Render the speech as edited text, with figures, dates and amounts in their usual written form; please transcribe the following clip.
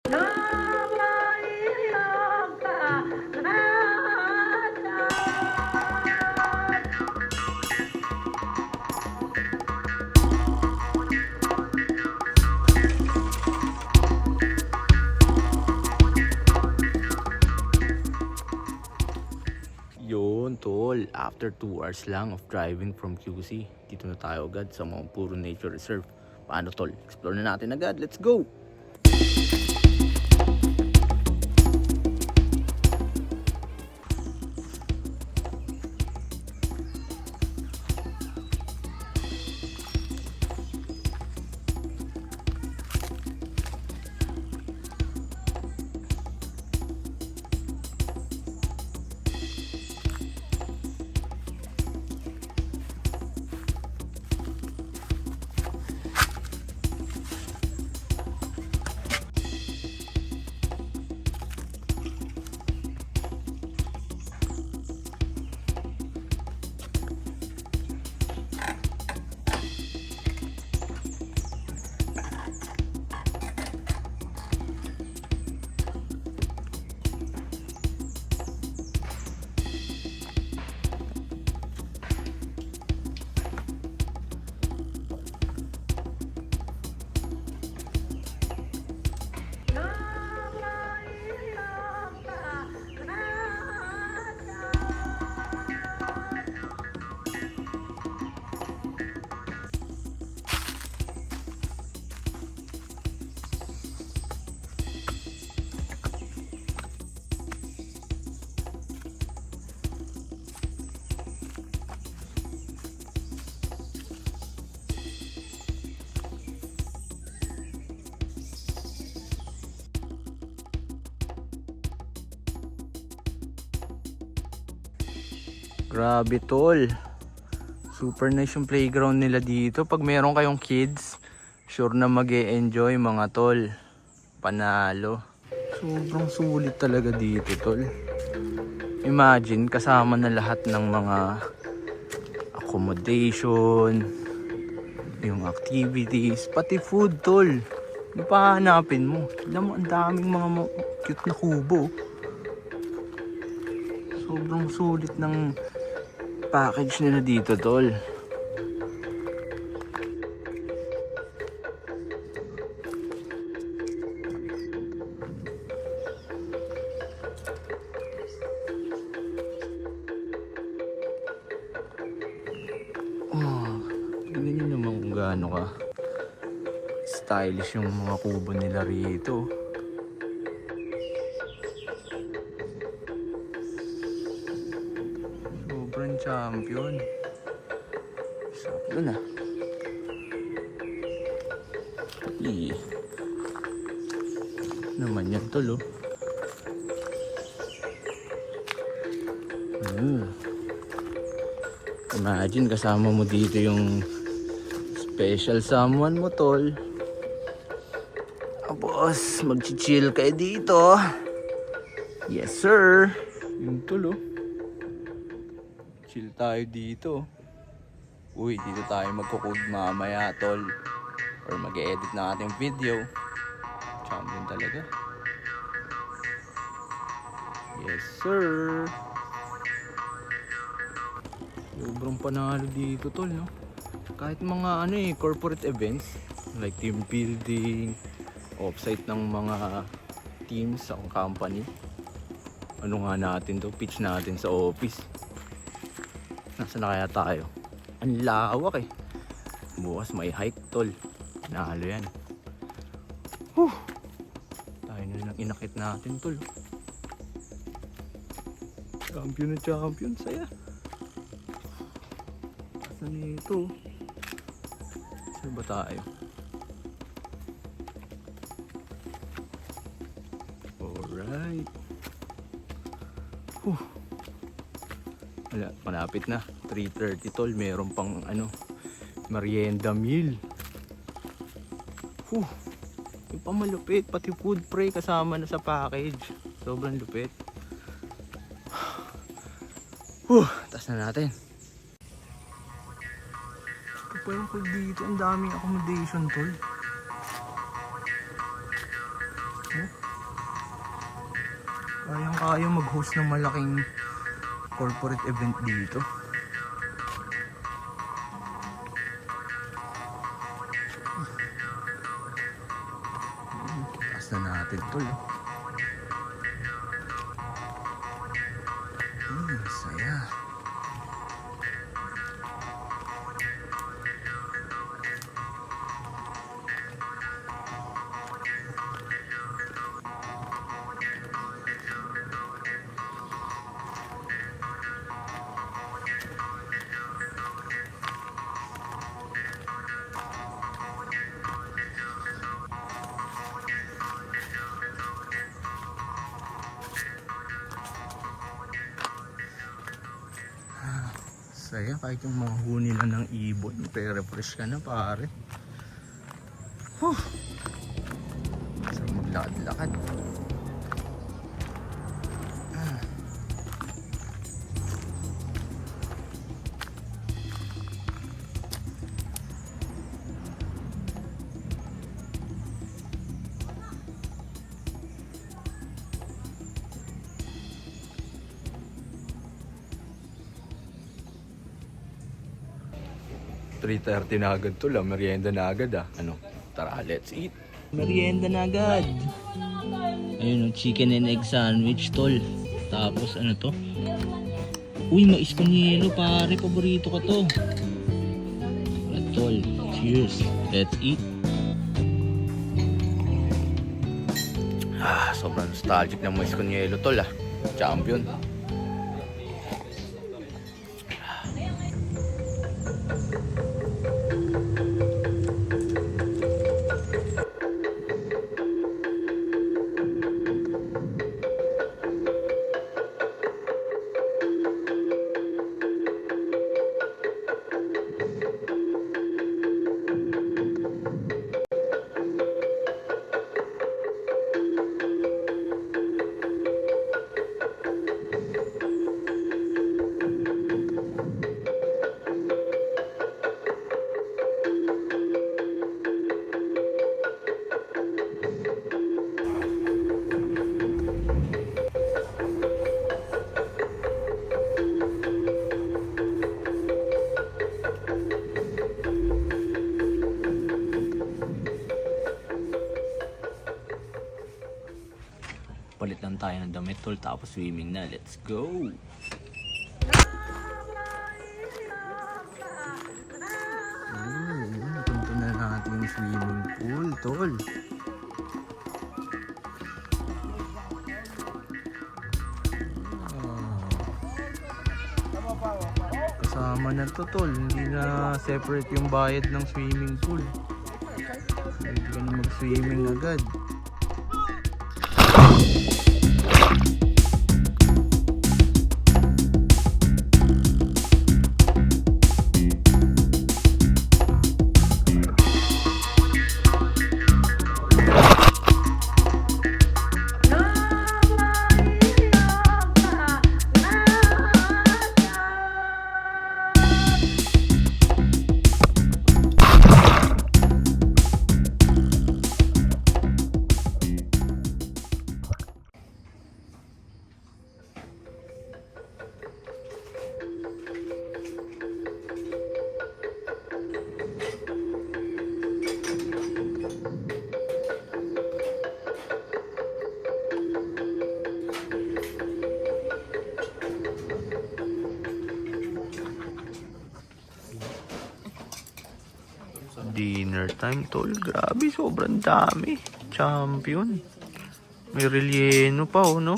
Yun tol, after 2 hours lang of driving from QC, dito na tayo agad sa Mount Puro Nature Reserve. Paano tol? Explore na natin agad, let's go! Grabe tol, super nice yung playground nila dito. Pag meron kayong kids, sure na mag-e-enjoy mga tol. Panalo. Sobrang sulit talaga dito tol. Imagine kasama na lahat ng mga accommodation, yung activities, pati food tol. Ano pa hanapin mo? Alam mo, ang daming mga cute na kubo. Sobrang sulit ng package nila dito tol. Tignan nyo naman kung gaano ka stylish yung mga kubo nila rito. Sobrang champion. Sarap dun ah. Naman yan tol oh. Imagine kasama mo dito yung special someone mo tol. Tapos mag-chill kayo dito. Yes sir. Yung tol oh. Chill tayo dito. Uy, dito tayo magkukod mamaya tol. Or mag-edit na ating video. Champion talaga. Yes sir. Sobrang panalo dito tol no. Kahit mga corporate events like team building, offsite ng mga teams sa company. Ano nga natin to, pitch natin sa office. Nasaan na kaya tayo? Ang lawak eh. Bukas may hike tol. Nalo yan. Tayo na lang inakit natin tol. Champion na champion. Saya. Saan ito? Saan ba tayo? Alright. Wala, malapit na. 3:30 tol. Meron pang merienda meal. Yung pamalupit. Pati food pre kasama na sa package. Sobrang lupit. Taas na natin. Ito pa yung dito. Ang daming accommodation tol. Kayang-kaya mag-host ng malaking corporate event dito. Taas na natin tol. Saya. Saya kahit yung mga huni na ng ibon, pre-refresh ka na pare. So maglakad-lakad. 3:30 na agad to lang, merienda na agad Ano, tara, let's eat. Merienda na agad. Ayun, chicken and egg sandwich tol. Tapos ano to? Uy, mais con yelo pare, paborito ko to. Tara tol, cheers. Let's eat. Sobrang nostalgic ng mais con yelo tol Champion. Palit lang tayo ng damit tol, tapos swimming na. Let's go! Napunta na natin yung swimming pool tol. Kasama na to tol, hindi na separate yung bayad ng swimming pool. Pwede ka na mag-swimming agad. Dinner time tol, grabe sobrang dami. Champion. May relleno pa no?